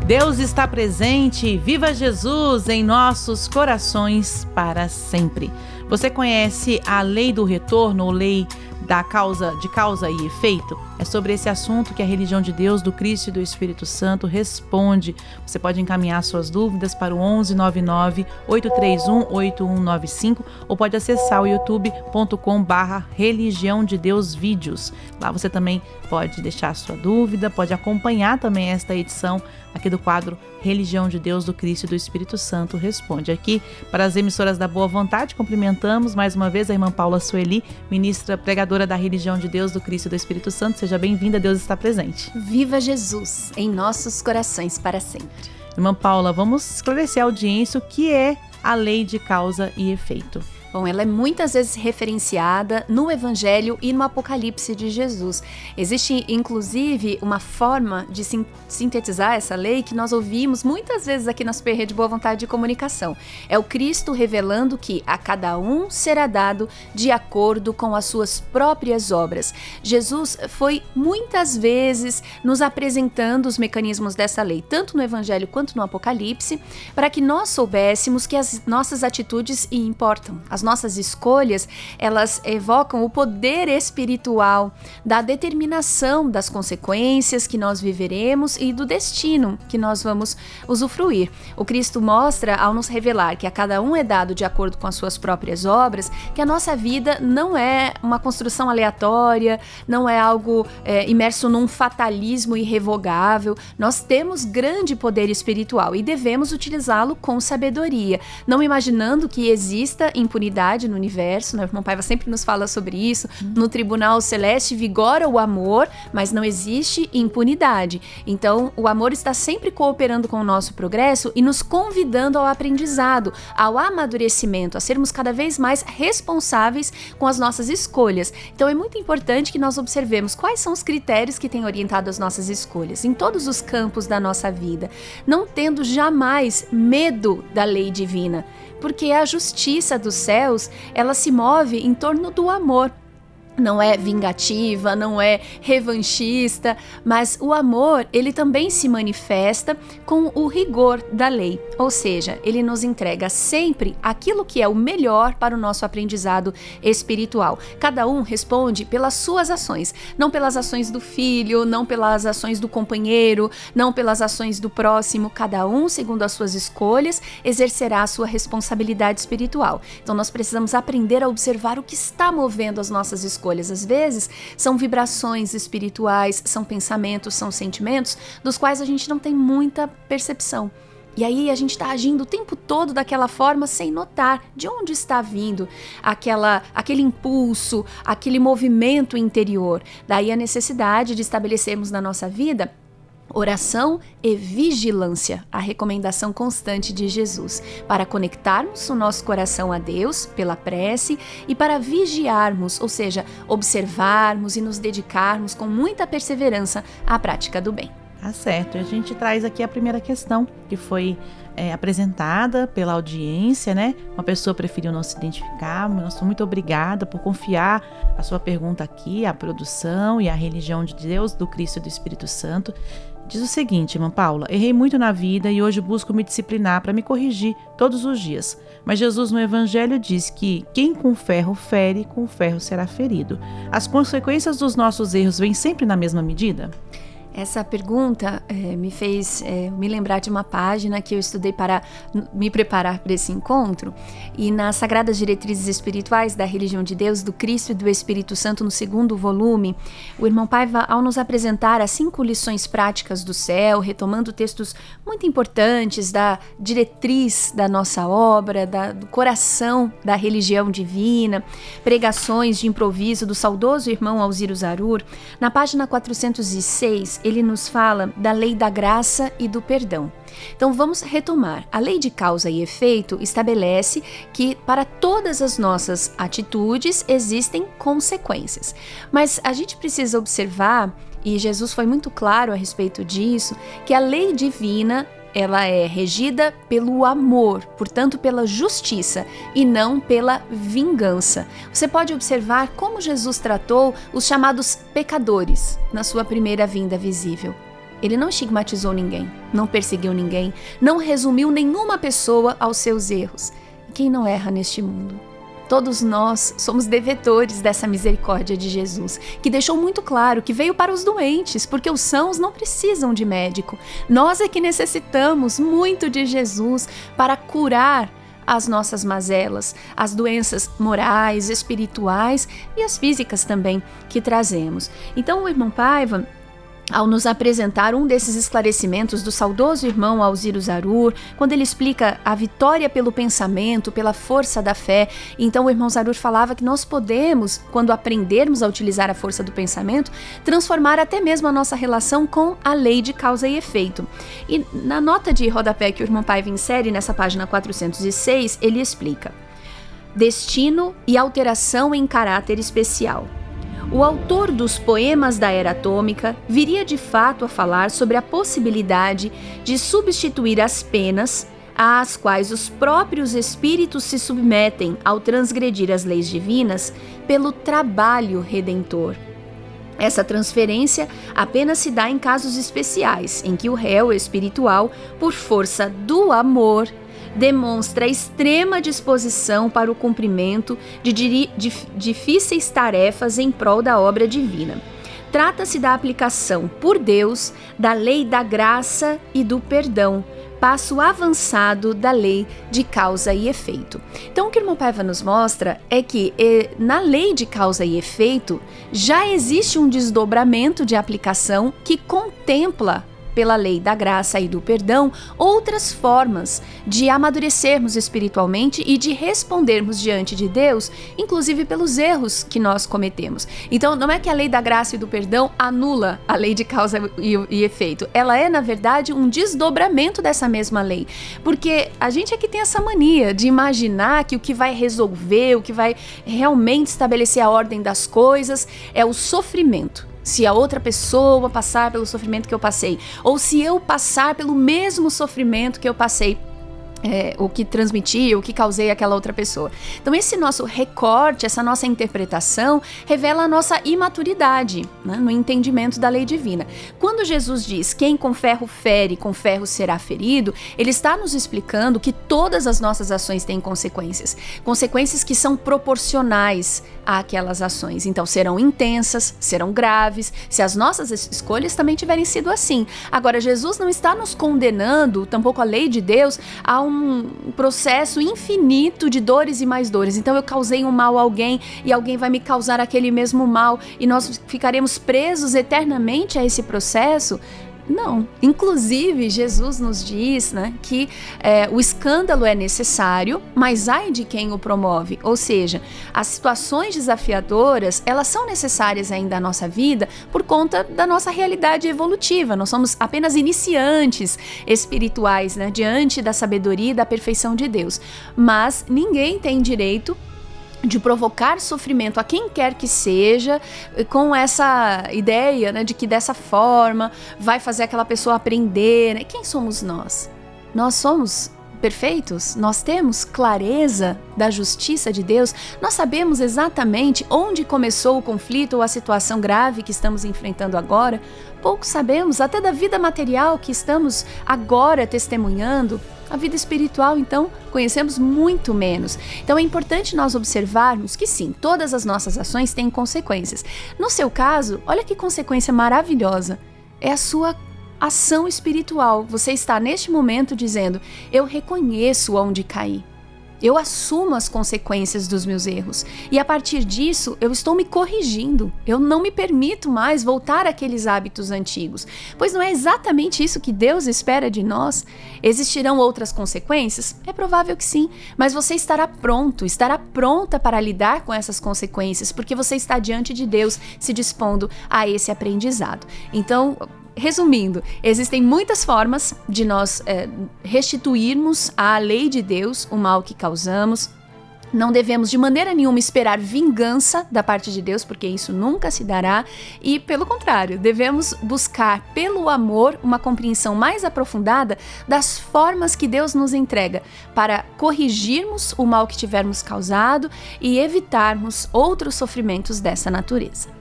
Deus está presente, viva Jesus em nossos corações para sempre. Você conhece a lei do retorno ou lei de causa e efeito? É sobre esse assunto que a religião de Deus, do Cristo e do Espírito Santo responde. Você pode encaminhar suas dúvidas para o 11 99 831 8195 ou pode acessar o youtube.com/religião de Deus vídeos. Lá você também pode deixar sua dúvida, pode acompanhar também esta edição aqui do quadro Religião de Deus, do Cristo e do Espírito Santo responde. Aqui para as emissoras da Boa Vontade, cumprimentamos mais uma vez a irmã Paula Sueli, ministra pregadora da Religião de Deus, do Cristo e do Espírito Santo. Seja bem-vinda, Deus está presente. Viva Jesus em nossos corações para sempre. Irmã Paula, vamos esclarecer a audiência o que é a lei de causa e efeito. Bom, ela é muitas vezes referenciada no Evangelho e no Apocalipse de Jesus. Existe, inclusive, uma forma de sintetizar essa lei que nós ouvimos muitas vezes aqui na Super Rede Boa Vontade de Comunicação. É o Cristo revelando que a cada um será dado de acordo com as suas próprias obras. Jesus foi muitas vezes nos apresentando os mecanismos dessa lei, tanto no Evangelho quanto no Apocalipse, para que nós soubéssemos que as nossas atitudes importam. As nossas escolhas, elas evocam o poder espiritual da determinação das consequências que nós viveremos e do destino que nós vamos usufruir. O Cristo mostra, ao nos revelar que a cada um é dado de acordo com as suas próprias obras, que a nossa vida não é uma construção aleatória, não é algo imerso num fatalismo irrevogável. Nós temos grande poder espiritual e devemos utilizá-lo com sabedoria, não imaginando que exista impunidade no universo, né? O irmão Paiva sempre nos fala sobre isso. No tribunal celeste vigora o amor, mas não existe impunidade. Então, o amor está sempre cooperando com o nosso progresso e nos convidando ao aprendizado, ao amadurecimento, a sermos cada vez mais responsáveis com as nossas escolhas. Então, é muito importante que nós observemos quais são os critérios que têm orientado as nossas escolhas em todos os campos da nossa vida, não tendo jamais medo da lei divina, porque a justiça dos céus, ela se move em torno do amor. Não é vingativa, não é revanchista, mas o amor, ele também se manifesta com o rigor da lei. Ou seja, ele nos entrega sempre aquilo que é o melhor para o nosso aprendizado espiritual. Cada um responde pelas suas ações, não pelas ações do filho, não pelas ações do companheiro, não pelas ações do próximo. Cada um, segundo as suas escolhas, exercerá a sua responsabilidade espiritual. Então nós precisamos aprender a observar o que está movendo as nossas escolhas. Às vezes são vibrações espirituais, são pensamentos, são sentimentos dos quais a gente não tem muita percepção. E aí a gente está agindo o tempo todo daquela forma sem notar de onde está vindo aquele impulso, aquele movimento interior. Daí a necessidade de estabelecermos na nossa vida oração e vigilância, a recomendação constante de Jesus, para conectarmos o nosso coração a Deus pela prece e para vigiarmos, ou seja, observarmos e nos dedicarmos com muita perseverança à prática do bem. Tá certo, a gente traz aqui a primeira questão que foi apresentada pela audiência, né? Uma pessoa preferiu não se identificar. Nossa, muito obrigada por confiar a sua pergunta aqui, à produção e à religião de Deus, do Cristo e do Espírito Santo. Diz o seguinte, irmã Paula: errei muito na vida e hoje busco me disciplinar para me corrigir todos os dias. Mas Jesus no Evangelho diz que quem com ferro fere, com ferro será ferido. As consequências dos nossos erros vêm sempre na mesma medida? Essa pergunta me fez me lembrar de uma página que eu estudei para me preparar para esse encontro, e nas Sagradas Diretrizes Espirituais da Religião de Deus, do Cristo e do Espírito Santo, no 2º volume, o irmão Paiva, ao nos apresentar as 5 lições práticas do céu, retomando textos muito importantes da diretriz da nossa obra, do coração da religião divina, pregações de improviso do saudoso irmão Alziro Zarur, na página 406, ele nos fala da lei da graça e do perdão. Então vamos retomar. A lei de causa e efeito estabelece que para todas as nossas atitudes existem consequências. Mas a gente precisa observar, e Jesus foi muito claro a respeito disso, que a lei divina, ela é regida pelo amor, portanto pela justiça e não pela vingança. Você pode observar como Jesus tratou os chamados pecadores na sua primeira vinda visível. Ele não estigmatizou ninguém, não perseguiu ninguém, não resumiu nenhuma pessoa aos seus erros. Quem não erra neste mundo? Todos nós somos devedores dessa misericórdia de Jesus, que deixou muito claro que veio para os doentes, porque os sãos não precisam de médico. Nós é que necessitamos muito de Jesus para curar as nossas mazelas, as doenças morais, espirituais e as físicas também que trazemos. Então, o irmão Paiva, ao nos apresentar um desses esclarecimentos do saudoso irmão Alziro Zarur, quando ele explica a vitória pelo pensamento, pela força da fé, então o irmão Zarur falava que nós podemos, quando aprendermos a utilizar a força do pensamento, transformar até mesmo a nossa relação com a lei de causa e efeito. E na nota de rodapé que o irmão Paiva insere nessa página 406, ele explica: destino e alteração em caráter especial. O autor dos Poemas da Era Atômica viria de fato a falar sobre a possibilidade de substituir as penas, às quais os próprios espíritos se submetem ao transgredir as leis divinas, pelo trabalho redentor. Essa transferência apenas se dá em casos especiais, em que o réu espiritual, por força do amor, demonstra extrema disposição para o cumprimento de difíceis tarefas em prol da obra divina. Trata-se da aplicação por Deus da lei da graça e do perdão, passo avançado da lei de causa e efeito. Então, o que o irmão Paiva nos mostra é que na lei de causa e efeito já existe um desdobramento de aplicação que contempla, pela lei da graça e do perdão, outras formas de amadurecermos espiritualmente e de respondermos diante de Deus, inclusive pelos erros que nós cometemos. Então, não é que a lei da graça e do perdão anula a lei de causa e efeito. Ela é, na verdade, um desdobramento dessa mesma lei. Porque a gente aqui tem essa mania de imaginar que o que vai resolver, o que vai realmente estabelecer a ordem das coisas é o sofrimento. Se a outra pessoa passar pelo sofrimento que eu passei, ou se eu passar pelo mesmo sofrimento que eu passei, o que transmiti, o que causei àquela outra pessoa. Então esse nosso recorte, essa nossa interpretação revela a nossa imaturidade, né, no entendimento da lei divina. Quando Jesus diz: quem com ferro fere, com ferro será ferido, ele está nos explicando que todas as nossas ações têm consequências que são proporcionais àquelas ações. Então serão intensas, serão graves, se as nossas escolhas também tiverem sido assim. Agora, Jesus não está nos condenando, tampouco a lei de Deus, a um processo infinito de dores e mais dores. Então eu causei um mal a alguém e alguém vai me causar aquele mesmo mal e nós ficaremos presos eternamente a esse processo. Não. Inclusive, Jesus nos diz, né, que o escândalo é necessário, mas ai de quem o promove. Ou seja, as situações desafiadoras, elas são necessárias ainda à nossa vida por conta da nossa realidade evolutiva. Nós somos apenas iniciantes espirituais, né, diante da sabedoria e da perfeição de Deus. Mas ninguém tem direito de provocar sofrimento a quem quer que seja, com essa ideia, né, de que dessa forma vai fazer aquela pessoa aprender, né? Quem somos nós? Nós somos perfeitos? Nós temos clareza da justiça de Deus? Nós sabemos exatamente onde começou o conflito ou a situação grave que estamos enfrentando agora? Pouco sabemos, até da vida material que estamos agora testemunhando. A vida espiritual, então, conhecemos muito menos. Então é importante nós observarmos que sim, todas as nossas ações têm consequências. No seu caso, olha que consequência maravilhosa. É a sua ação espiritual. Você está neste momento dizendo: eu reconheço onde caí. Eu assumo as consequências dos meus erros. E a partir disso, eu estou me corrigindo. Eu não me permito mais voltar àqueles hábitos antigos. Pois não é exatamente isso que Deus espera de nós? Existirão outras consequências? É provável que sim. Mas você estará pronta para lidar com essas consequências, porque você está diante de Deus se dispondo a esse aprendizado. Então, resumindo, existem muitas formas de nós restituirmos à lei de Deus o mal que causamos. Não devemos de maneira nenhuma esperar vingança da parte de Deus, porque isso nunca se dará. E, pelo contrário, devemos buscar, pelo amor, uma compreensão mais aprofundada das formas que Deus nos entrega para corrigirmos o mal que tivermos causado e evitarmos outros sofrimentos dessa natureza.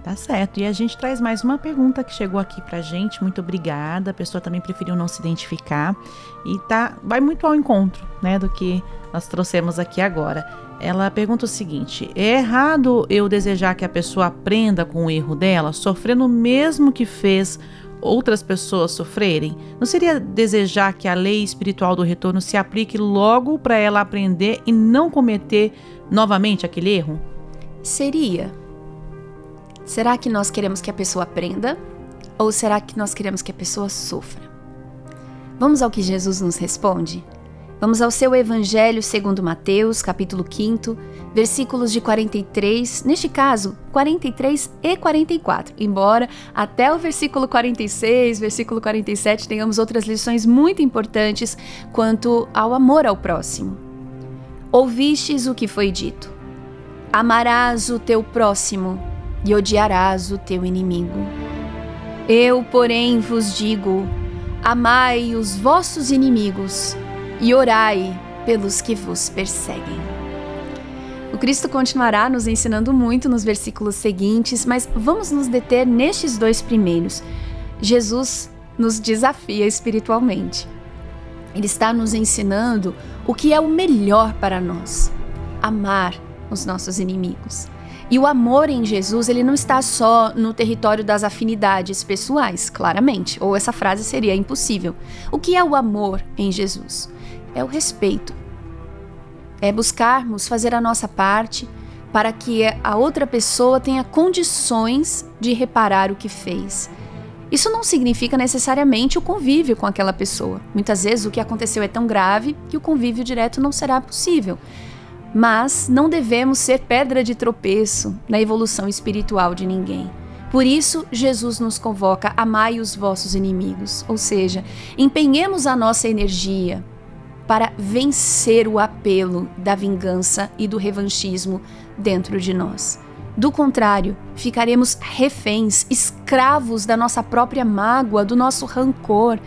Tá certo. E a gente traz mais uma pergunta que chegou aqui pra gente. Muito obrigada. A pessoa também preferiu não se identificar. E vai muito ao encontro, né, do que nós trouxemos aqui agora. Ela pergunta o seguinte: é errado eu desejar que a pessoa aprenda com o erro dela, sofrendo o mesmo que fez outras pessoas sofrerem? Não seria desejar que a lei espiritual do retorno se aplique logo para ela aprender e não cometer novamente aquele erro? Seria. Será que nós queremos que a pessoa aprenda? Ou será que nós queremos que a pessoa sofra? Vamos ao que Jesus nos responde? Vamos ao seu Evangelho segundo Mateus, capítulo 5, versículos de 43, neste caso, 43 e 44. Embora até o versículo 46, versículo 47, tenhamos outras lições muito importantes quanto ao amor ao próximo. Ouvistes o que foi dito: amarás o teu próximo e odiarás o teu inimigo. Eu, porém, vos digo: amai os vossos inimigos e orai pelos que vos perseguem. O Cristo continuará nos ensinando muito nos versículos seguintes, mas vamos nos deter nestes dois primeiros. Jesus nos desafia espiritualmente. Ele está nos ensinando o que é o melhor para nós: amar os nossos inimigos. E o amor em Jesus, ele não está só no território das afinidades pessoais, claramente, ou essa frase seria impossível. O que é o amor em Jesus? É o respeito. É buscarmos fazer a nossa parte para que a outra pessoa tenha condições de reparar o que fez. Isso não significa necessariamente o convívio com aquela pessoa. Muitas vezes o que aconteceu é tão grave que o convívio direto não será possível. Mas não devemos ser pedra de tropeço na evolução espiritual de ninguém. Por isso, Jesus nos convoca: amai os vossos inimigos. Ou seja, empenhemos a nossa energia para vencer o apelo da vingança e do revanchismo dentro de nós. Do contrário, ficaremos reféns, escravos da nossa própria mágoa, do nosso rancor.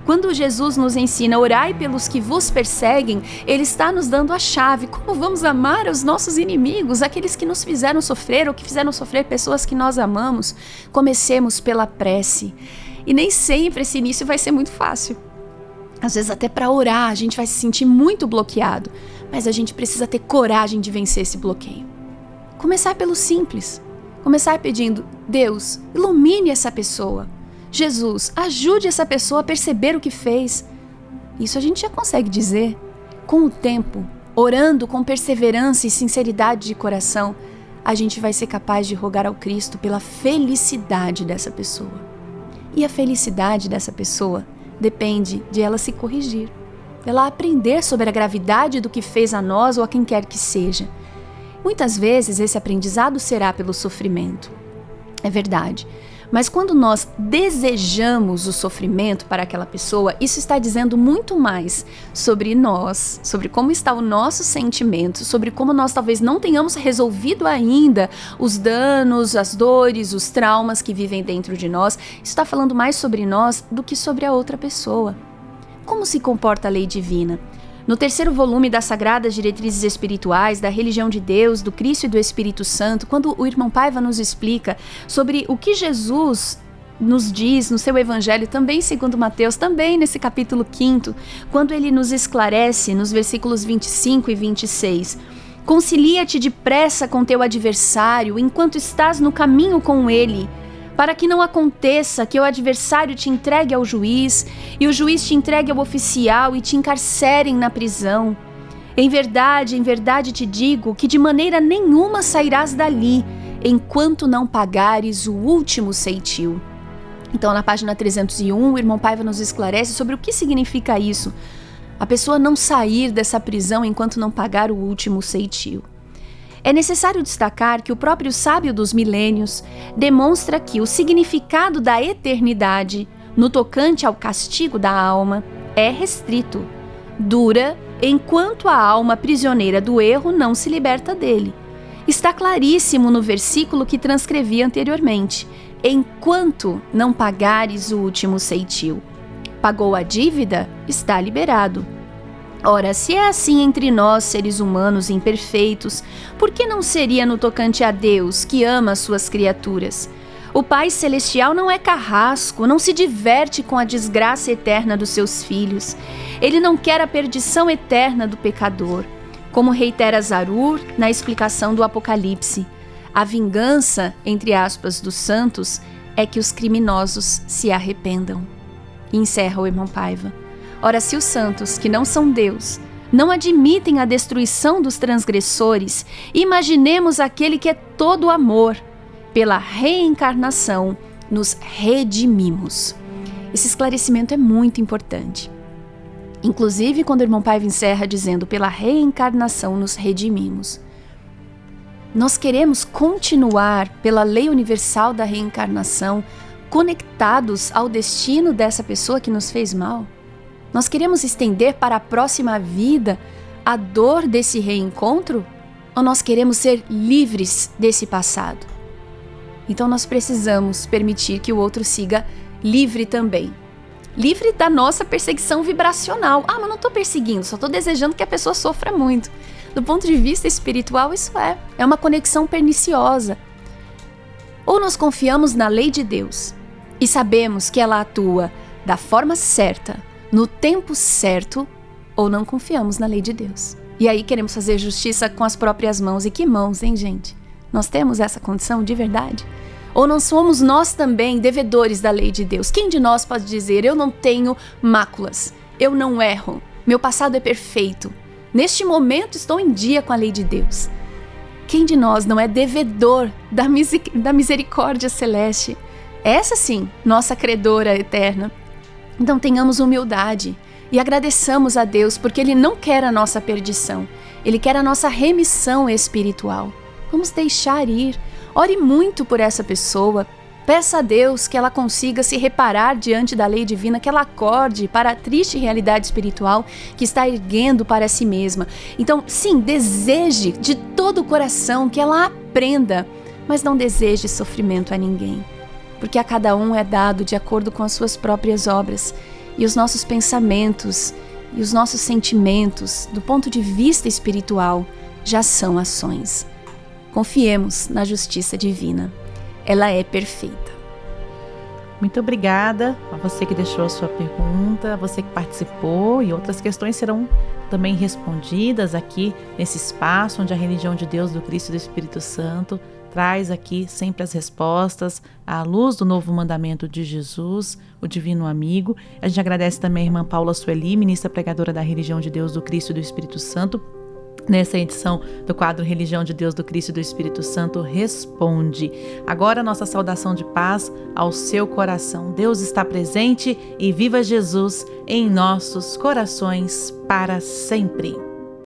Quando Jesus nos ensina: orai pelos que vos perseguem, Ele está nos dando a chave. Como vamos amar os nossos inimigos, aqueles que nos fizeram sofrer ou que fizeram sofrer pessoas que nós amamos? Comecemos pela prece. E nem sempre esse início vai ser muito fácil. Às vezes até para orar a gente vai se sentir muito bloqueado, mas a gente precisa ter coragem de vencer esse bloqueio. Começar pelo simples. Começar pedindo: Deus, ilumine essa pessoa. Jesus, ajude essa pessoa a perceber o que fez. Isso a gente já consegue dizer. Com o tempo, orando com perseverança e sinceridade de coração, a gente vai ser capaz de rogar ao Cristo pela felicidade dessa pessoa. E a felicidade dessa pessoa depende de ela se corrigir, ela aprender sobre a gravidade do que fez a nós ou a quem quer que seja. Muitas vezes esse aprendizado será pelo sofrimento. É verdade. Mas quando nós desejamos o sofrimento para aquela pessoa, isso está dizendo muito mais sobre nós, sobre como está o nosso sentimento, sobre como nós talvez não tenhamos resolvido ainda os danos, as dores, os traumas que vivem dentro de nós. Isso está falando mais sobre nós do que sobre a outra pessoa. Como se comporta a lei divina? No terceiro volume das Sagradas Diretrizes Espirituais, da Religião de Deus, do Cristo e do Espírito Santo, quando o irmão Paiva nos explica sobre o que Jesus nos diz no seu Evangelho, também segundo Mateus, também nesse capítulo 5, quando ele nos esclarece nos versículos 25 e 26, concilia-te depressa com teu adversário enquanto estás no caminho com ele, para que não aconteça que o adversário te entregue ao juiz, e o juiz te entregue ao oficial e te encarcerem na prisão. Em verdade te digo que de maneira nenhuma sairás dali, enquanto não pagares o último ceitil. Então, na página 301, o irmão Paiva nos esclarece sobre o que significa isso. A pessoa não sair dessa prisão enquanto não pagar o último ceitil. É necessário destacar que o próprio sábio dos milênios demonstra que o significado da eternidade, no tocante ao castigo da alma, é restrito. Dura enquanto a alma prisioneira do erro não se liberta dele. Está claríssimo no versículo que transcrevi anteriormente: enquanto não pagares o último ceitil. Pagou a dívida, está liberado. Ora, se é assim entre nós, seres humanos imperfeitos, por que não seria no tocante a Deus, que ama as suas criaturas? O Pai Celestial não é carrasco, não se diverte com a desgraça eterna dos seus filhos. Ele não quer a perdição eterna do pecador. Como reitera Zarur na explicação do Apocalipse, a vingança, entre aspas, dos santos é que os criminosos se arrependam. E encerra o irmão Paiva. Ora, se os santos, que não são Deus, não admitem a destruição dos transgressores, imaginemos aquele que é todo amor. Pela reencarnação, nos redimimos. Esse esclarecimento é muito importante. Inclusive, quando o irmão Paiva encerra dizendo, pela reencarnação nos redimimos. Nós queremos continuar, pela lei universal da reencarnação, conectados ao destino dessa pessoa que nos fez mal? Nós queremos estender para a próxima vida a dor desse reencontro? Ou nós queremos ser livres desse passado? Então nós precisamos permitir que o outro siga livre também. Livre da nossa perseguição vibracional. Ah, mas não estou perseguindo, só estou desejando que a pessoa sofra muito. Do ponto de vista espiritual, isso é uma conexão perniciosa. Ou nós confiamos na lei de Deus e sabemos que ela atua da forma certa, no tempo certo, ou não confiamos na lei de Deus. E aí queremos fazer justiça com as próprias mãos. E que mãos, hein, gente? Nós temos essa condição de verdade? Ou não somos nós também devedores da lei de Deus? Quem de nós pode dizer, eu não tenho máculas, eu não erro, meu passado é perfeito, neste momento estou em dia com a lei de Deus? Quem de nós não é devedor da misericórdia celeste? Essa sim, nossa credora eterna. Então tenhamos humildade e agradeçamos a Deus, porque Ele não quer a nossa perdição, Ele quer a nossa remissão espiritual. Vamos deixar ir. Ore muito por essa pessoa. Peça a Deus que ela consiga se reparar diante da lei divina, que ela acorde para a triste realidade espiritual que está erguendo para si mesma. Então, sim, deseje de todo o coração que ela aprenda, mas não deseje sofrimento a ninguém, porque a cada um é dado de acordo com as suas próprias obras. E os nossos pensamentos e os nossos sentimentos, do ponto de vista espiritual, já são ações. Confiemos na justiça divina. Ela é perfeita. Muito obrigada a você que deixou a sua pergunta, a você que participou, e outras questões serão também respondidas aqui nesse espaço onde a religião de Deus, do Cristo e do Espírito Santo traz aqui sempre as respostas à luz do novo mandamento de Jesus, o divino amigo. A gente agradece também a irmã Paula Sueli, ministra pregadora da religião de Deus, do Cristo e do Espírito Santo, nessa edição do quadro Religião de Deus, do Cristo e do Espírito Santo Responde. Agora nossa saudação de paz ao seu coração. Deus está presente e viva Jesus em nossos corações para sempre.